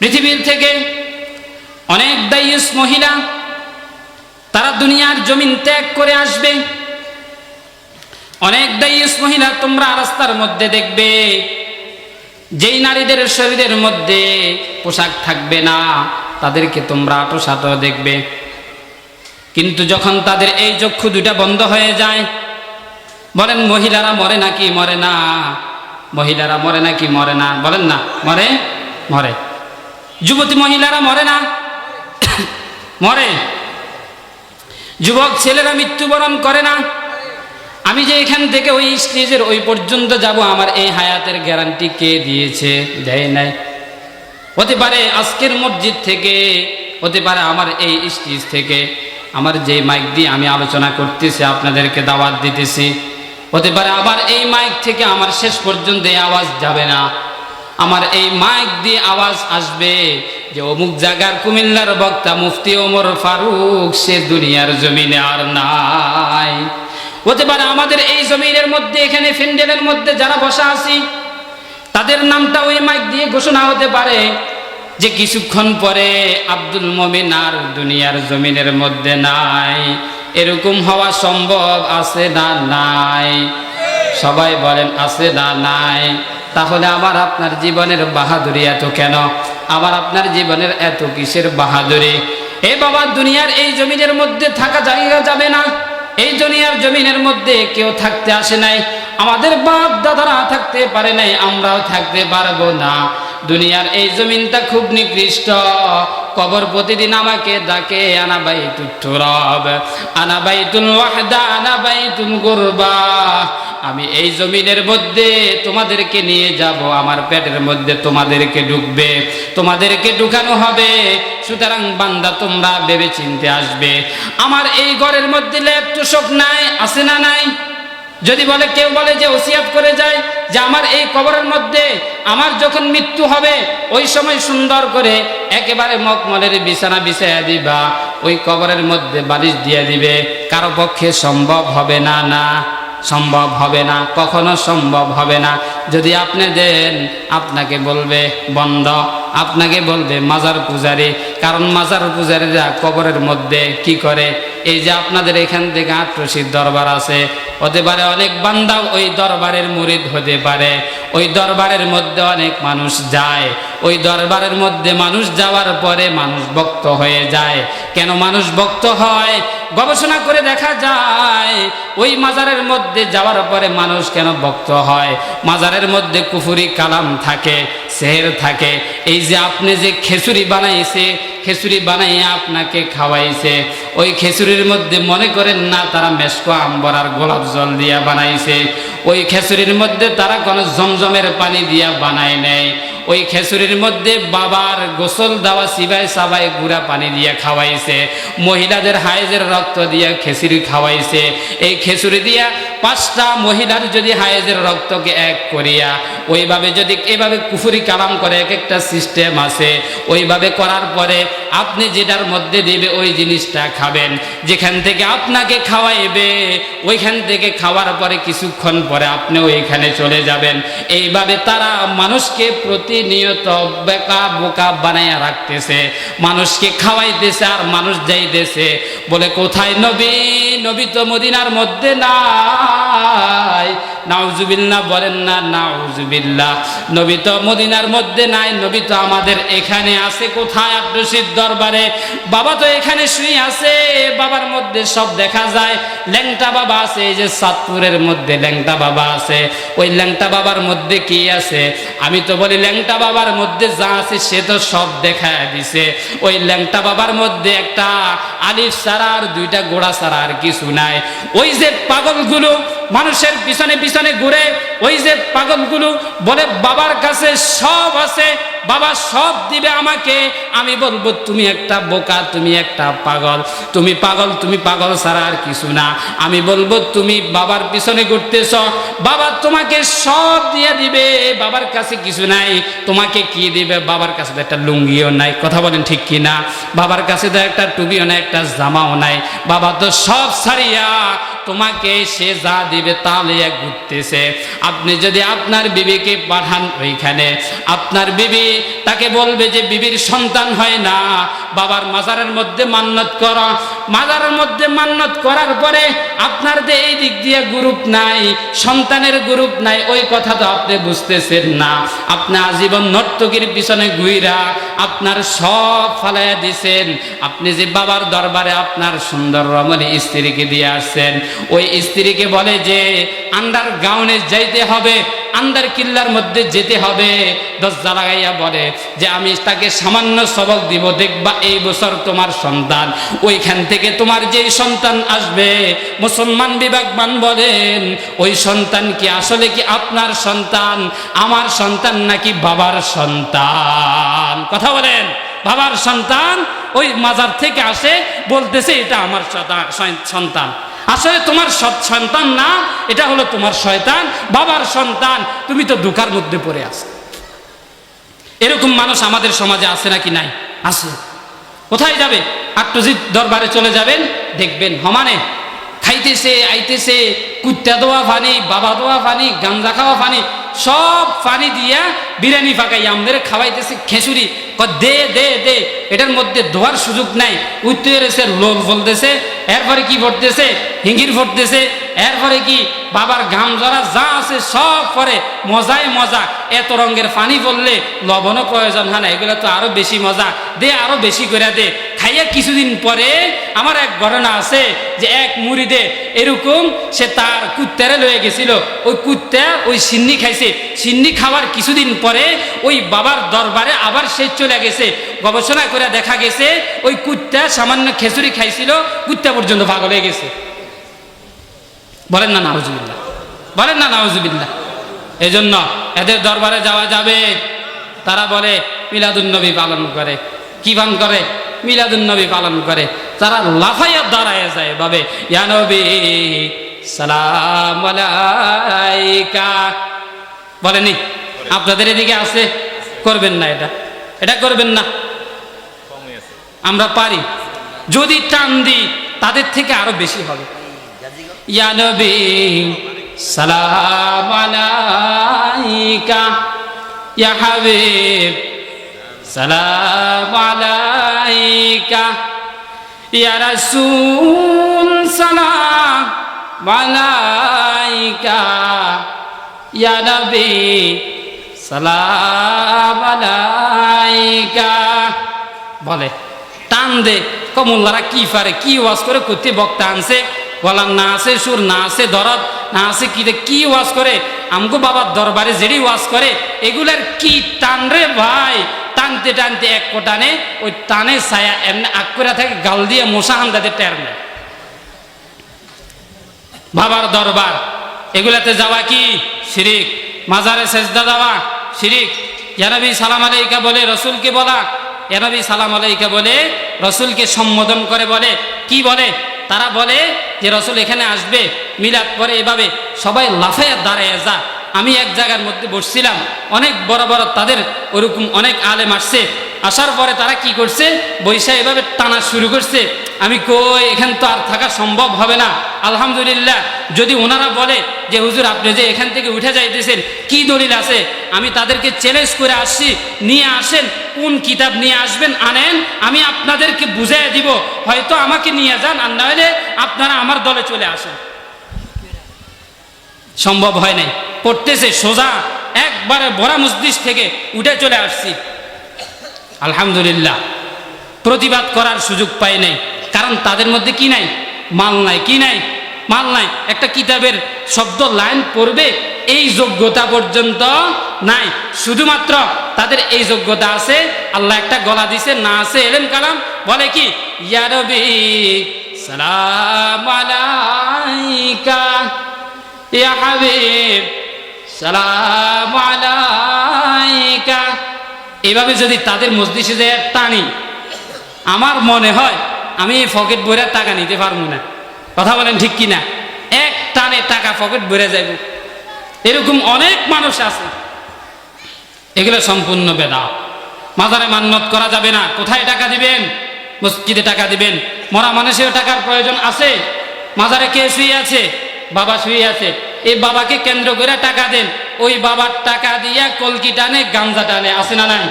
পৃথিবীর থেকে অনেক দায়ুস মহিলা তারা দুনিয়ার জমিন ত্যাগ করে আসবে। অনেক দায়ুস মহিলা তোমরা রাস্তার মধ্যে দেখবে, যেই নারীদের শরীরের মধ্যে পোশাক থাকবে না তাদেরকে তোমরা আঁটো দেখবে। কিন্তু যখন তাদের এই চক্ষু দুটা বন্ধ হয়ে যায়, বলেন মহিলারা মরে নাকি মরে না? মহিলারা মরে নাকি মরে না? বলেন না, মরে মরে। যুবতী মহিলারা মরে না? মরে। যুবক ছেলেরা মৃত্যুবরণ করে না? আমি যে এখান থেকে ওই স্টেজের ওই পর্যন্ত যাব, আমার এই হায়াতের গ্যারান্টি কে দিয়েছে? দেয় নাই। হতে পারে আজকের মসজিদ থেকে, হতে পারে আমার এই স্টেজ থেকে, আমার যে মাইক দিয়ে আমি আলোচনা করতেছি, আপনাদেরকে দাওয়াত দিতেছি, হতে পারে আবার এই মাইক থেকে আমার শেষ পর্যন্ত এই আওয়াজ যাবে না। আমার এই মাইক দিয়ে আওয়াজ আসবে যে অমুক জায়গার কুমিল্লার বক্তা মুফতি ওমর ফারুক সে দুনিয়ার জমিনে আর নাই। হতে পারে আমাদের এই জমিনের মধ্যে, এখানে ফ্যান্ডেলের মধ্যে যারা বসা আছি, তাদের নামটা ওই মাইক দিয়ে ঘোষণা হতে পারে যে কিছুক্ষণ পরে আব্দুল মোমিন আর দুনিয়ার জমিনের মধ্যে নাই। এরকম হওয়া সম্ভব আছে না নাই? সবাই বলেন আছে না নাই? তাহলে আমার আপনার জীবনের বাহাদুরি এত কেন? আমার আপনার জীবনের এত কিসের বাহাদুরি? এ বাবা, দুনিয়ার এই জমিনের মধ্যে থাকা জায়গা যাবে না। এই দুনিয়ার জমিনের মধ্যে কেউ থাকতে আসে নাই। আমাদের বাপ দাদারা থাকতে পারে নাই, আমরাও থাকতে পারবো না। দুনিয়ার এই জমিনটা খুব নিকৃষ্ট। কবর প্রতিদিন আমাকে ডাকে, আনা বাইতুত তুরাব, আনা বাইতুল ওয়াহদা, আনা বাইতুল গুরবা। আমি এই জমিনের মধ্যে তোমাদেরকে নিয়ে যাব, আমার পেটের মধ্যে তোমাদেরকে ঢুকবে, তোমাদেরকে ঢুকানো হবে। সুতরাং বান্দা তোমরা ভেবে চিনতে আসবে। আমার এই ঘরের মধ্যে লেপ তোষক নাই, আছে না নাই? যদি বলে কেউ বলে যে ওসিয়াত করে যায় যে আমার এই কবরের মধ্যে আমার যখন মৃত্যু হবে ওই সময় সুন্দর করে একেবারে মখমলের বিছানা বিছাইয়া দিবা, ওই কবরের মধ্যে বালিশ দিয়ে দিবে, কারো পক্ষে সম্ভব হবে না। না, সম্ভব হবে না, কখনো সম্ভব হবে না। যদি আপনি দেন, আপনাকে বলবে বন্ধ, আপনাকে বলবে মাজার পূজারি। কারণ মাজার পূজারীরা কবরের মধ্যে কি করে? এই যে আপনাদের এখান থেকে আটরশির দরবার আছে, হতে পারে অনেক বান্দা ওই দরবারের মুরিদ হতে পারে। ওই দরবারের মধ্যে অনেক মানুষ যায়। ওই দরবারের মধ্যে মানুষ যাওয়ার পরে মানুষ ভক্ত হয়ে যায়। কেন মানুষ ভক্ত হয়? গবেষণা করে দেখা যায় ওই মাজারের মধ্যে যাওয়ার পরে মানুষ কেন ভক্ত হয়? মাজারের মধ্যে কুফরি কালাম থাকে, সেহের থাকে। এই যে আপনি যে খিচুড়ি বানাইছে, খিচুড়ি বানাইয়া আপনাকে খাওয়াইছে, ওই খিচুড়ির মধ্যে মনে করেন না তারা মেশকো আম্বর আর গোলাপ জল দিয়া বানাইছে। ওই খিচুড়ির মধ্যে তারা কোনো জমজমের পানি দিয়া বানায় নেয়। ওই খিচুড়ির মধ্যে বাবার গোসল দেওয়া সিবাই সাবাই গুঁড়া পানি দিয়ে খাওয়াইছে। মহিলাদের হায়েজের রক্ত দিয়ে খিচুড়ি খাওয়াইছে। এই খিচুড়ি দিয়া 5টা মহিলার যদি হায়েজের রক্তকে এক করিয়া ওইভাবে যদি এভাবে কুফরি কালাম করে, এক একটা সিস্টেম আছে, ওইভাবে করার পরে আপনি যেটার মধ্যে দিবে ওই জিনিসটা খাবেন। যেখান থেকে আপনাকে খাওয়াইবে ওইখান থেকে খাওয়ার পরে কিছুক্ষণ পরে আপনি ওইখানে চলে যাবেন। এইভাবে তারা মানুষকে প্রতিনিয়ত বেকা বোকা বানাইয়া রাখতেছে, মানুষকে খাওয়াইতেছে আর মানুষ যাইতেছে বলে কোথায় নবী? নবী তো মদিনার মধ্যে নাই। নাউজুবিল্লাহ বলেন না, নাউজুবিল্লাহ। নবী তো মদিনার মধ্যে নাই, নবী তো আমাদের এখানে আছে। কোথায়? আটরশির দরবারে। বাবা তো এখানে শুয়ে আছে, বাবার মধ্যে সব দেখা যায়। ল্যাংটা বাবা আছে, এই যে সাতপুরের মধ্যে ল্যাংটা বাবা আছে। ওই ল্যাংটা বাবার মধ্যে কি আছে? আমি তো বলি ল্যাংটা বাবার মধ্যে যা আছে সে তো সব দেখা দিছে। ওই ল্যাংটা বাবার মধ্যে একটা আলিফ ছাড়া আর 2টা গোড়া ছাড়া আর কিছু নাই। ওই যে পাগলগুলো মানুষের পিছনে পিছনে ঘুরে, ওই যে পাগলগুলো বলে বাবার কাছে সব আছে, বাবা সব দিবে আমাকে। আমি বলবো তুমি একটা বোকা, তুমি একটা পাগল, তুমি পাগল, তুমি পাগল ছাড়া আর কিছু না। আমি বলবো তুমি বাবার পিছনে ঘুরতেছ, বাবা তোমাকে সব দিয়ে দিবে, বাবার কাছে কিছু নাই। তোমাকে কি দিবে? বাবার কাছে তো একটা লুঙ্গিও নাই। কথা বলেন ঠিক কি না? বাবার কাছে তো একটা টুপিও নাই, একটা জামাও নাই। বাবা তো সব ছাড়িয়া তোমাকে সে যা দিবে তা লিয়ে ঘুরতেছে। আপনি যদি আপনার বিবিকে পাঠান ওইখানে, আপনার বিবি তাকে বলবে যে বিবির সন্তান হয় না, বাবার মাজারের মধ্যে মান্নত করো। মাজারের মধ্যে মান্নত করার পরে আপনার যে এই দিক দিয়ে গ্রুপ নাই, সন্তানের গ্রুপ নাই, ওই কথা তো আপনি বুঝতেছেন না। আপনি আজীবন নর্তকীর পিছনে ঘুইরা আপনার সব ফালাইয়া দিছেন। আপনি যে বাবার দরবারে আপনার সুন্দর রমণী স্ত্রীকে দিয়ে আসছেন, ওই স্ত্রীকে বলে যে আন্ডার গ্রাউন্ডে যাইতে হবে, আন্ডার কিল্লার মধ্যে যেতে হবে। দরজা লাগাইয়া বলে যে আমি তাকে সামান্য সবক দিব, দেখবা এই বছর তোমার সন্তান, ওইখান থেকে তোমার যেই সন্তান আসবে, মুসলমান বিভাগবান বলেন ওই সন্তান কি আসলে কি আপনার সন্তান, আমার সন্তান নাকি বাবার সন্তান? কথা বলেন, বাবার সন্তান ওই মাজার থেকে আসে, বলতেছে এটা আমার সন্তান। আসলে তোমার সন্তান না, এটা হলো তোমার শয়তান, বাবার সন্তান। তুমি তো ধোঁকার মধ্যে পড়ে আছো। এরকম মানুষ আমাদের সমাজে আছে নাকি নাই? আছে। কোথায় যাবে? আট্টজিৎ দরবারে চলে যাবেন, দেখবেন সমানে খাইতেছে আইতেছে, কুত্তা দোয়া পানি, বাবা দোয়া পানি, গাঞ্জা খাওয়া পানি, সব পানি দিয়া বিরিয়ানি পাকাই আমাদের খাওয়াইতেছে। খেসুরি দে দে দে, এটার মধ্যে ধোয়ার সুযোগ নাই। উত্তরে এসে লোল ফলতেছে, এরপরে কি পড়তেছে, হিঙ্গির পড়তেছে, এরপরে কি বাবার ঘাম জরা যা আছে সব পরে মজাই মজা। এত রঙের পানি পড়লে লবণও প্রয়োজন হয় না, এগুলো তো আরো বেশি মজা, দে আরো বেশি করে দে। খাইয়া কিছুদিন পরে আমার এক ঘটনা আছে যে এক মুড়িদে এরকম সে তার কুত্তারে লয়ে গেছিল, ওই কুত্তা ওই সিন্নি খাইছে। সিন্নি খাওয়ার কিছুদিন পরে ওই বাবার দরবারে আবার সে চলে গেছে। গবেষণা করে দেখা গেছে ওই কুত্তা সামান্য খেচুরি খাইছিল, কুত্তা পর্যন্ত পাগল হয়ে গেছে। বলেন না নাউজুবিল্লাহ, বলেন না নাউজুবিল্লাহ। এই জন্য এদের দরবারে যাওয়া যাবে। তারা বলে মিলাদুন্নবী পালন করে। কি পালন করে? মিলাদুন্নবী পালন করে। তারা লাফাইয়া দাঁড়ায় যায় ভাবে ইয়া নবী সালাম আলাইকা। বলেনি? আপনাদের এদিকে আছে? করবেন না, এটা করবেন না। আমরা পারি, যদি টান দিই তাদের থেকে আরো বেশি হবে। ইয়া নবী সালাম আলাইকা, ইয়া হাবিব সালাম আলাইকা, ইয়া রাসূল সালাম আলাইকা, ইয়া নবী সালাম আলাইকা। বলে টান দে। কমুল্লারা কি পারে, কি ওয়াজ করে করতে বক্তা আনছে, গলার না আছে সুর, না আছে দরদ, না আছে কি ওয়াজ করে। আমগো বাবার দরবারে যেড়ি ওয়াজ করে এগুলার কি টান রে ভাই। টানতে টানতে এক কোটানে ওই টানে ছায়া এমনি আকুরা থেকে গাল দিয়ে মশা হান্দাতে টের নেয়। বাবার দরবার এগুলাতে যাওয়া কি শিরিক, মাজারে সেজদা দেওয়া শিরিক। ইয়া নবী সালাম আলাইকা বলে রসুলকে বলা, ইয়া নবী সালাম আলাইকা বলে রসুলকে সম্বোধন করে বলে। কি বলে? তারা বলে যে রসুল এখানে আসবে, মিলাদ পরে এভাবে সবাই লাফাইয়া দাঁড়ায় যা। আমি এক জায়গার মধ্যে বসছিলাম, অনেক বড় বড় তাদের ওরকম অনেক আলেম আসছে। আসার পরে তারা কি করছে, বৈশা এভাবে টানা শুরু করছে। আমি কই এখান তো আর থাকা সম্ভব হবে না। আলহামদুলিল্লাহ, যদি ওনারা বলে যে হুজুর আপনি যে এখান থেকে উঠে যাইতেছেন কি দলিল আছে, আমি তাদেরকে চ্যালেঞ্জ করে আসছি, নিয়ে আসেন, কোন কিতাব নিয়ে আসবেন আনেন, আমি আপনাদেরকে বুঝাই দিব। হয়তো আমাকে নিয়ে যান, আর না হলে আপনারা আমার দলে চলে আসেন। সম্ভব হয় নাই। পড়তেছে সোজা একবারে বড়া মসজিদ থেকে উঠে চলে আসছি। আলহামদুলিল্লাহ, প্রতিবাদ করার সুযোগ পাই নাই, কারণ তাদের মধ্যে কি নাই, মাল নাই। কি নাই? মাল নাই। একটা কিতাবের শব্দ লাইন পড়বে এই যোগ্যতা পর্যন্ত নাই। শুধুমাত্র তাদের এই যোগ্যতা আছে, আল্লাহ একটা গলা দিছে, না আছে এলেম কালাম। বলে কি ইয়া নবী সালাম আলাইকা, ইয়া হাবিব সালাম আলাইকা। এভাবে যদি তাদের মসজিদে যায় টানি, আমার মনে হয় আমি পকেট ভরে টাকা নিতে পারবো না। কথা বলেন ঠিক কিনা? এক টানে টাকা পকেট ভরে যাইব। এরকম অনেক মানুষ আছে। এগুলো সম্পূর্ণ বেদাত। মাজারে মান্নত করা যাবে না। কোথায় টাকা দিবেন? মসজিদে টাকা দিবেন। মরা মানুষের টাকার প্রয়োজন আছে। মাজারে কে শুয়ে আছে? বাবা শুয়ে আছে। এই বাবাকে কেন্দ্র করে টাকা দেন, ওই বাবার টাকা দিয়া কলকি টানে, গাঞ্জা টানে, আছে না নাই?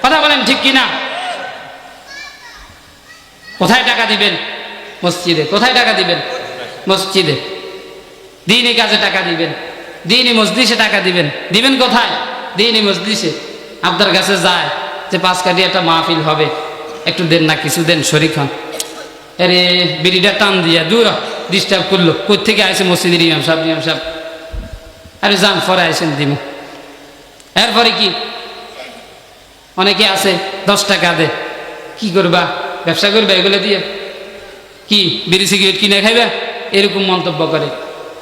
কথা বলেন ঠিক কিনা? কোথায় টাকা দিবেন? মসজিদে। কোথায় টাকা দিবেন? মসজিদে। দ্বীনি কাজে টাকা দিবেন, দ্বীনি মজলিসে টাকা দিবেন। দিবেন কোথায়? দ্বীনি মজলিসে। আপনার কাছে যায় যে 5 কাঠি একটা মাহফিল হবে, একটু দেন না, কিছু দেন, শরীক হন। আরে বিড়িটা টান দিয়া দূর ডিস্টার্ব করলো, কোথেকে আসে? মসজিদের ইমাম সাহেব। ইমাম সাহেব আরে যান, পরে আসেন দিব। এরপরে কি? অনেকে আছে 10 টাকা দে, কি করবা? ব্যবসা করবা এগুলো দিয়ে? কি বিড়ি সিগারেট কিনে খাইবা? এরকম মন্তব্য করে।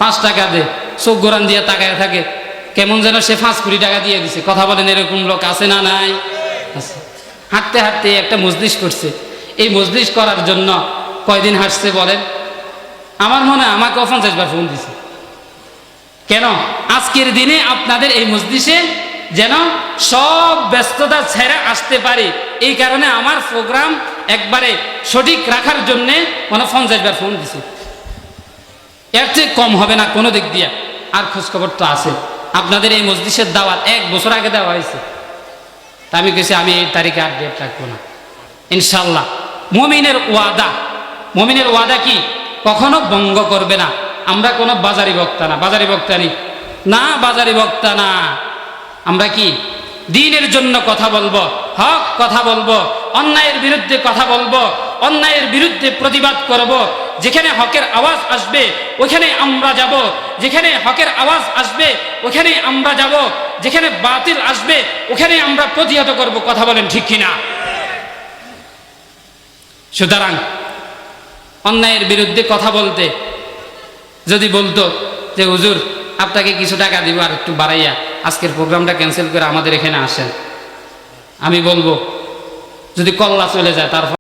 5 টাকা দে, চোখ গোরান দিয়ে তাকায় থাকে, কেমন যেন সে 5 কোটি টাকা দিয়ে দিছে। কথা বলেন, এরকম লোক আছে না নাই? আছে। হাঁটতে হাঁটতে একটা মজলিস করছে। এই মজলিস করার জন্য কয়দিন হাঁটছে বলেন? আমার মনে হয় আমাকে 50 বার ফোন দিছে। কেন? আজকের দিনে আপনাদের এই মজলিসে যেন সব ব্যস্ততা ছেড়ে আসতে পারি, এই কারণে আমার প্রোগ্রাম একবারে সঠিক রাখার জন্য মানে 50 বার ফোন দিছে। এর চেয়ে কম হবে না কোনো দিক দিয়ে। আর খোঁজখবর তো আছে। আপনাদের এই মজলিসের দাওয়াত 1 বছর আগে দেওয়া হয়েছে। তা আমি কেছি আমি এই তারিখে আর ডেট রাখবো না ইনশাল্লাহ। মুমিনের ওয়াদা, মুমিনের ওয়াদা কি? কখনো ভঙ্গ করবে না। আমরা কোনো বাজারি বক্তা না। বাজারি বক্তা না, বাজারি বক্তা না। আমরা কি দ্বীনের জন্য কথা বলবো, হক কথা বলবো, অন্যায়ের বিরুদ্ধে কথা বলবো, অন্যায়ের বিরুদ্ধে প্রতিবাদ করব। যেখানে হকের আওয়াজ আসবে ওখানে আমরা যাব, যেখানে হকের আওয়াজ আসবে ওখানে আমরা যাব, যেখানে বাতিল আসবে ওখানে আমরা প্রতিহত করব। কথা বলেন ঠিক কিনা? সুতরাং অন্যায়ের বিরুদ্ধে কথা বলতে যদি বলতো যে হুজুর আপনাকে কিছু টাকা দিব আর একটু বাড়াইয়া আজকের প্রোগ্রামটা ক্যান্সেল করে আমাদের এখানে আসেন, আমি বলবো যদি কল্লা চলে যায় তারপর